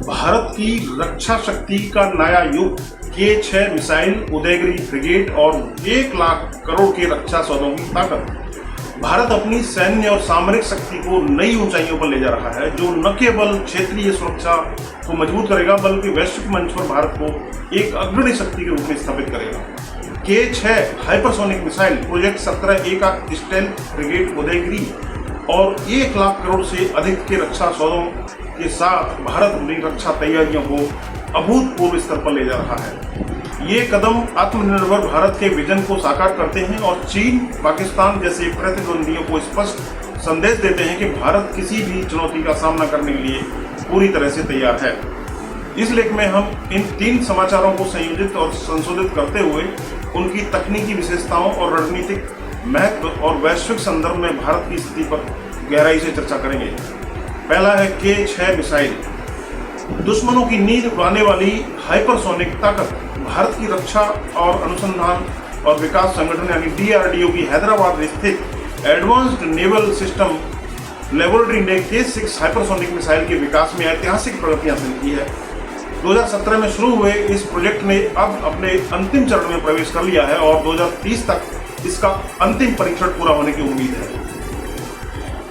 भारत की रक्षा शक्ति का नया युग, K6 मिसाइल, उदयगिरी फ्रिगेट और 1 लाख करोड़ के रक्षा सौदों की ताकत। भारत अपनी सैन्य और सामरिक शक्ति को नई ऊंचाइयों पर ले जा रहा है, जो न केवल क्षेत्रीय सुरक्षा को मजबूत करेगा बल्कि वैश्विक मंच पर भारत को एक अग्रणी शक्ति के रूप में स्थापित करेगा। K6 hypersonic missile, project 17A का स्टेल्थ फ्रिगेट उदयगिरी और 1 लाख करोड़ से अधिक के रक्षा सौदों के साथ भारत अपनी रक्षा तैयारियों को अभूतपूर्व स्तर पर ले जा रहा है। ये कदम आत्मनिर्भर भारत के विजन को साकार करते हैं और चीन, पाकिस्तान जैसे प्रतिद्वंदियों को स्पष्ट संदेश देते हैं कि भारत किसी भी चुनौती का सामना करने के लिए पूरी तरह से तैयार है। इस लेख में हम इन 3 समाचारों को संयोजित और संशोधित करते हुए उनकी तकनीकी विशेषताओं और रणनीतिक महत्व और वैश्विक संदर्भ में भारत की स्थिति पर गहराई से चर्चा करेंगे। पहला है K6 मिसाइल। दुश्मनों की नींद उड़ाने वाली हाइपरसोनिक ताकत। भारत की रक्षा और अनुसंधान और विकास संगठन यानी DRDO की हैदराबाद स्थित एडवांस्ड नेवल सिस्टम लेबोरेटरी ने K6 हाइपरसोनिक मिसाइल के विकास में ऐतिहासिक प्रगति हासिल की है। 2017 में शुरू हुए इस प्रोजेक्ट ने अब अपने अंतिम चरण में प्रवेश कर लिया है और 2030 तक इसका अंतिम परीक्षण पूरा होने की उम्मीद है।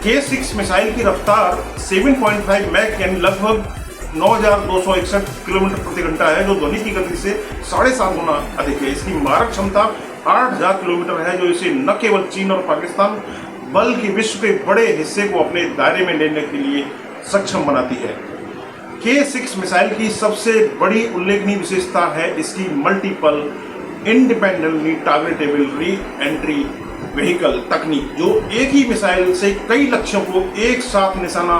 K6 मिसाइल की रफ्तार 7.5 मैक यानी लगभग 9,261 किलोमीटर प्रति घंटा है, जो ध्वनि की गति से 7.5 गुना अधिक है। इसकी मारक क्षमता 8,000 किलोमीटर है, जो इसे न केवल चीन और पाकिस्तान बल्कि विश्व के बड़े हिस्से को अपने दायरे में लेने के लिए सक्षम बनाती है। K6 मिसाइल की सबसे बड़ी उल्लेखनीय विशेषता है इसकी multiple independently targetable re entry vehicle तकनीक, जो एक ही मिसाइल से कई लक्ष्यों को एक साथ निशाना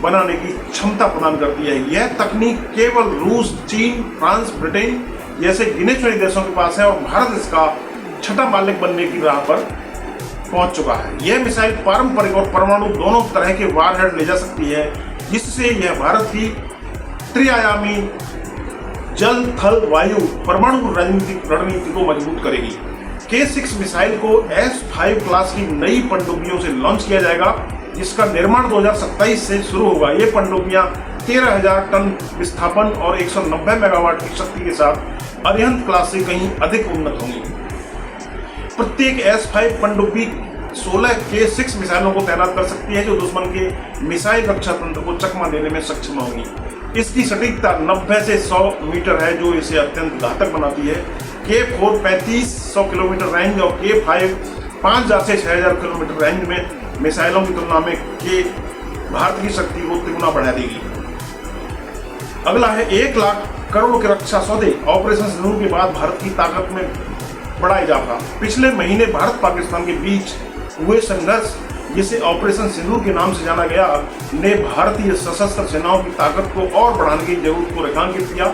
बनाने की क्षमता प्रदान करती है। यह तकनीक केवल रूस, चीन, फ्रांस, ब्रिटेन जैसे गिने चुने देशों के पास है और भारत इसका छठा मालिक बनने की राह पर पहुंच चुका है। यह मिसाइल पारंपरिक और परमाणु दोनों तरह के वारहेड ले जा सकती है, जिससे यह भारत की त्रिआयामी जल, थल, वायु परमाणु रणनीति को मजबूत करेगी। K6 मिसाइल को S5 क्लास की नई पनडुब्बियों से लॉन्च किया जाएगा, जिसका निर्माण 2027 से शुरू होगा। ये पनडुब्बियां 13,000 टन विस्थापन और 190 मेगावाट की शक्ति के साथ अरिहंत क्लास से कहीं अधिक उन्नत होंगी। प्रत्येक S5 पनडुब्बी 16 K6 मिसाइलों को तैनात कर सकती है, जो दुश्मन के मिसाइल रक्षा तंत्र को चकमा देने में सक्षम होगी। इसकी सटीकता 90 से 100 मीटर है, जो इसे अत्यंत घातक बनाती है। K4 3500 किलोमीटर रेंज और K5 5,000 से 6,000 किलोमीटर रेंज में मिसाइलों की तुलना में भारत की शक्ति को तिगुना बढ़ा देगी। अगला है 1 लाख करोड़ के रक्षा सौदे। ऑपरेशन सिंदूर के बाद भारत की ताकत में बड़ा इजाफा। पिछले महीने भारत पाकिस्तान के बीच हुए संघर्ष, जिसे ऑपरेशन सिंदूर के नाम से जाना गया, ने भारतीय सशस्त्र सेनाओं की ताकत को और बढ़ाने की जरूरत को रेखांकित किया।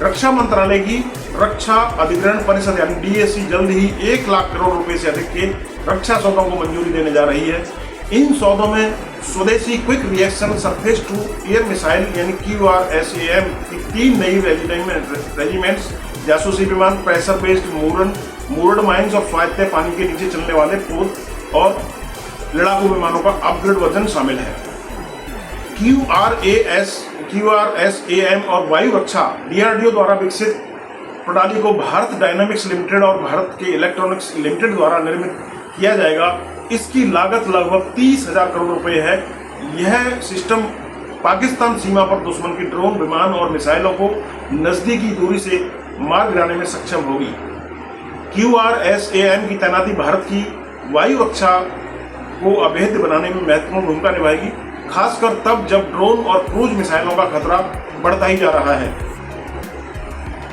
रक्षा मंत्रालय की रक्षा अधिग्रहण परिषद यानी DAC जल्द ही 1 लाख करोड़ रुपए से अधिक के रक्षा सौदों को मंजूरी देने जा रही है। इन सौदों में स्वदेशी quick reaction surface to air missile यानी QRSAM की 3 नई रेजिमेंट्स, जासूसी विमान, प्रेशर बेस्ड मूर्ड माइंस और स्वायत्त पानी के नीचे चलने वाले पोत और लड़ाकू विमानों का अपग्रेड वर्जन शामिल है। QRSAM और वायु रक्षा DRDO द्वारा विकसित प्रणाली को भारत डायनामिक्स लिमिटेड और भारत के इलेक्ट्रॉनिक्स लिमिटेड द्वारा निर्मित किया जाएगा। इसकी लागत लगभग 30,000 करोड़ रुपए है। यह सिस्टम पाकिस्तान सीमा पर दुश्मन की ड्रोन, विमान और मिसाइलों को नजदीकी दूरी से मार गिराने में सक्षम होगी। QRSAM की तैनाती भारत की वायु रक्षा को अभेद्य बनाने में महत्वपूर्ण भूमिका निभाएगी, खासकर तब जब ड्रोन और क्रूज मिसाइलों का खतरा बढ़ता ही जा रहा है।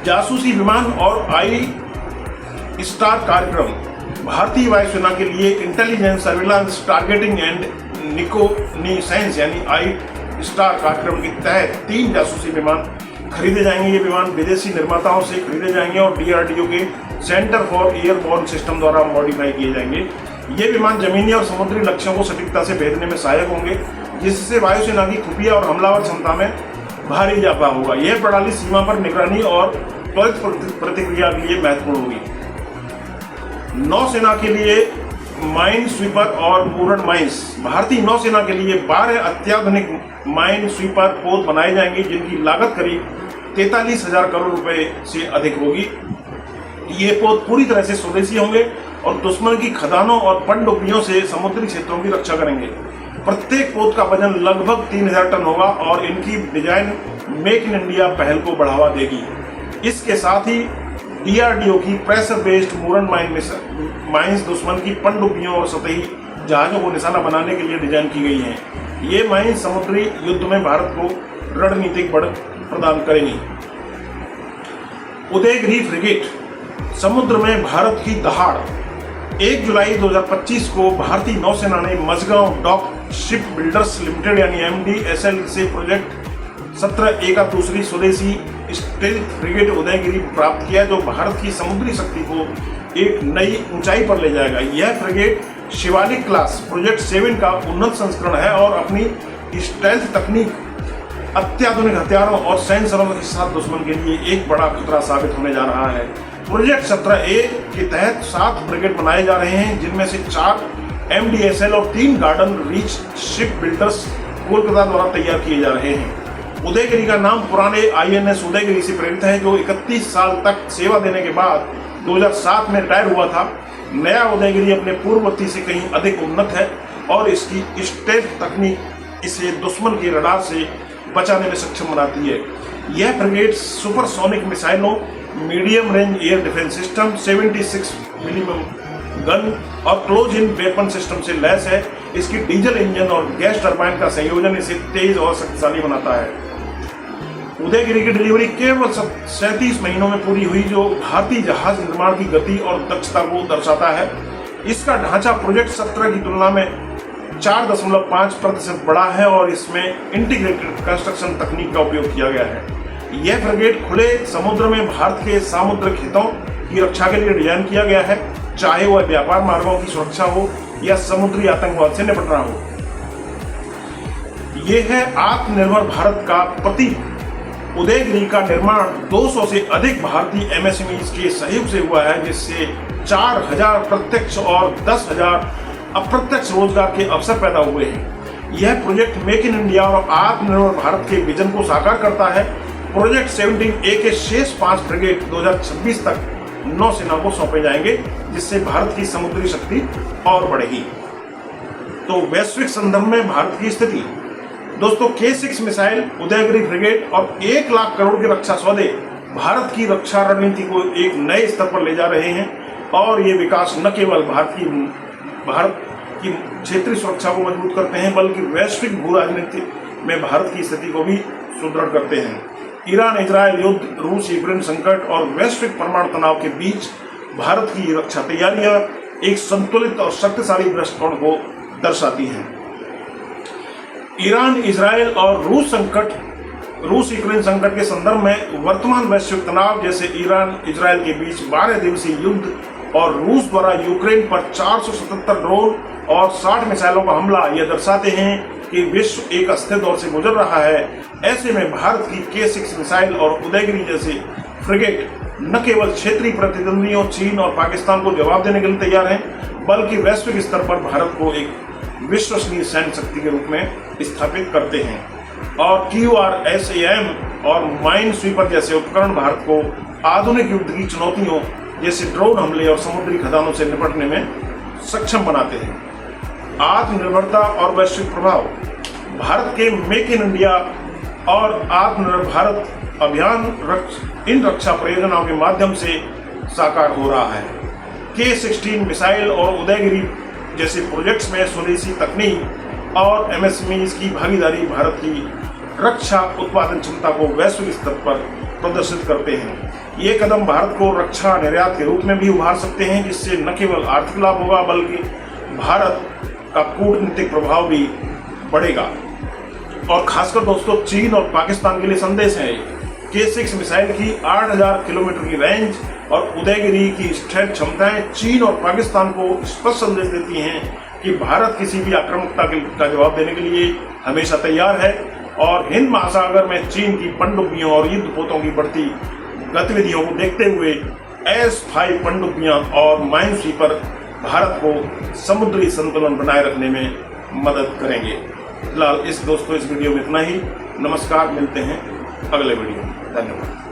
जासूसी विमान और आई स्टार कार्यक्रम। भारतीय वायुसेना के लिए इंटेलिजेंस, सर्विलांस, टारगेटिंग एंड निकोनिसेंस यानी आई स्टार कार्यक्रम के तहत 3 जासूसी विमान खरीदे जाएंगे। ये विमान विदेशी निर्माताओं से खरीदे जाएंगे और DRDO के सेंटर फॉर एयरबोर्न सिस्टम द्वारा मॉडिफाई किए जाएंगे। ये विमान जमीनी और समुद्री लक्ष्यों को सटीकता से भेजने में सहायक होंगे, जिससे वायुसेना की खुफिया और हमलावर क्षमता में भारी इजाफा होगा। यह प्रणाली सीमा पर निगरानी और त्वरित प्रतिक्रिया के लिए महत्वपूर्ण होगी। नौसेना के लिए माइन स्वीपर और मूरन माइंस। भारतीय नौसेना के लिए 12 अत्याधुनिक माइन स्वीपर पोत बनाए जाएंगे जिनकी लागत करीब 43,000 करोड़ रुपए से अधिक होगी। ये पोत पूरी तरह से स्वदेशी होंगे और दुश्मन की खदानों और पनडुब्बियों से समुद्री क्षेत्रों की रक्षा करेंगे। प्रत्येक पोत का वजन लगभग 3,000 टन होगा और इनकी डिजाइन मेक इन इंडिया पहल को बढ़ावा देगी। इसके साथ ही DRDO की प्रेशर बेस्ड मूरन माइंस दुश्मन की पनडुब्बियों और सतही जहाजों को निशाना बनाने के लिए डिजाइन की गई हैं। ये माइंस समुद्री युद्ध में भारत को रणनीतिक बढ़त प्रदान करेंगी। उदयगिरी फ्रिगेट समुद्र में भारत की दहाड़। 1 जुलाई 2025 को भारतीय नौसेना ने Mazagon dock ship builders limited यानी MDSL से प्रोजेक्ट 17A का दूसरी स्वदेशी स्टेल्थ फ्रिगेट उदयगिरी प्राप्त किया, जो भारत की समुद्री शक्ति को एक नई ऊंचाई पर ले जाएगा। यह फ्रिगेट शिवालिक क्लास प्रोजेक्ट 7 का उन्नत संस्करण है और अपनी स्टेल्थ तकनीक, अत्याधुनिक हथियारों और सेंसरों के साथ दुश्मन के लिए एक बड़ा खतरा साबित होने जा रहा है। प्रोजेक्ट 17A के तहत 7 फ्रिगेट बनाए जा रहे हैं, जिनमें से 4 MDSL और 3 garden reach ship builders Kolkata द्वारा तैयार किए जा रहे हैं। उदयगिरी का नाम पुराने INS उदयगिरी से प्रेरित है, जो 31 साल तक सेवा देने के बाद 2007 में रिटायर हुआ था। नया उदयगिरी अपने पूर्ववर्ती से कहीं अधिक उन्नत है और इसकी स्टेल्थ तकनीक इसे दुश्मन की रडार से बचाने में सक्षम बनाती है। यह फ्रिगेट सुपरसोनिक मिसाइलों, medium range air defence system, 76 millimetre gun और क्लोज इन वेपन सिस्टम से लैस है। इसकी डीजल इंजन और गैस टरबाइन का संयोजन इसे तेज और शक्तिशाली बनाता है। उदयगिरी की डिलीवरी केवल 37 महीनों में पूरी हुई, जो भारतीय जहाज निर्माण की गति और दक्षता को दर्शाता है। इसका ढांचा प्रोजेक्ट 17 की तुलना में 4.5% बड़ा है और इसमें इंटीग्रेटेड कंस्ट्रक्शन तकनीक का उपयोग किया गया है। यह फ्रिगेट खुले समुद्र में भारत के सामुद्रिक हितों की रक्षा के लिए डिजाइन किया गया है, चाहे वह व्यापार मार्गों की सुरक्षा हो या समुद्री आतंकवाद से निपटना हो। यह है आत्मनिर्भर भारत का प्रतीक। उदयगिरी का निर्माण 200 से अधिक भारतीय MSMEs के सहयोग से हुआ है, जिससे 4,000 प्रत्यक्ष और 10,000 अप्रत्यक्ष रोजगार के अवसर पैदा हुए हैं। यह प्रोजेक्ट मेक इन इंडिया और आत्मनिर्भर भारत के विजन को साकार करता है। प्रोजेक्ट 17A के शेष 5 फ्रिगेट 2026 तक नौसेना को सौंपे जाएंगे, जिससे भारत की समुद्री शक्ति और बढ़ेगी। तो वैश्विक संदर्भ में भारत की स्थिति, दोस्तों K6 मिसाइल, उदयगिरी फ्रिगेट और 1 लाख करोड़ के रक्षा सौदे भारत की रक्षा रणनीति को एक नए स्तर पर ले जा रहे हैं और ये विकास न केवल भारत की क्षेत्रीय सुरक्षा को मजबूत करते हैं, बल्कि वैश्विक भू राजनीति में भारत की स्थिति को भी सुदृढ़ करते हैं। ईरान इजरायल युद्ध, रूस यूक्रेन संकट और वैश्विक परमाणु तनाव के बीच भारत की रक्षा तैयारियां एक संतुलित और शक्तिशाली दृष्टिकोण को दर्शाती हैं। ईरान इजरायल और रूस यूक्रेन संकट के संदर्भ में वर्तमान वैश्विक तनाव, जैसे ईरान इजरायल के बीच 12 दिवसीय युद्ध और रूस द्वारा यूक्रेन पर 477 ड्रोन और 60 मिसाइलों का हमला, यह दर्शाते हैं कि विश्व एक अस्थिर दौर से गुजर रहा है। ऐसे में भारत की K6 मिसाइल और उदयगिरी जैसे फ्रिगेट न केवल क्षेत्रीय प्रतिद्वंदियों चीन और पाकिस्तान को जवाब देने के लिए तैयार हैं, बल्कि वैश्विक स्तर पर भारत को एक विश्वसनीय सैन्य शक्ति के रूप में स्थापित करते हैं। और QRSAM और माइन स्वीपर जैसे उपकरण भारत को आधुनिक युद्ध की चुनौतियों जैसे ड्रोन हमले और समुद्री खदानों से निपटने में सक्षम बनाते हैं। आत्मनिर्भरता और वैश्विक प्रभाव, भारत के मेक इन इंडिया और आत्मनिर्भर भारत अभियान इन रक्षा परियोजनाओं के माध्यम से साकार हो रहा है। K16 मिसाइल और उदयगिरी जैसे प्रोजेक्ट्स में स्वदेशी तकनीक और MSMEs की भागीदारी भारत की रक्षा उत्पादन क्षमता को वैश्विक स्तर पर प्रदर्शित करते हैं। ये कदम भारत को रक्षा निर्यात के रूप में भी उभार सकते हैं, जिससे न केवल आर्थिक लाभ होगा बल्कि भारत का कूटनीतिक प्रभाव भी बढ़ेगा। और खासकर दोस्तों चीन और पाकिस्तान के लिए संदेश है। K6 मिसाइल की 8,000 किलोमीटर की रेंज और उदयगिरी की स्ट्रेट क्षमताएं चीन और पाकिस्तान को स्पष्ट संदेश देती हैं कि भारत किसी भी आक्रामकता का जवाब देने के लिए हमेशा तैयार है और हिंद महासागर में चीन की पनडुब्बियों और युद्धपोतों की बढ़ती गतिविधियों को देखते हुए S-5 पनडुब्बियां और माइन स्वीपर भारत को समुद्री संतुलन बनाए रखने में मदद करेंगे। फिलहाल इस वीडियो में इतना ही। नमस्कार, मिलते हैं अगले वीडियो में। धन्यवाद।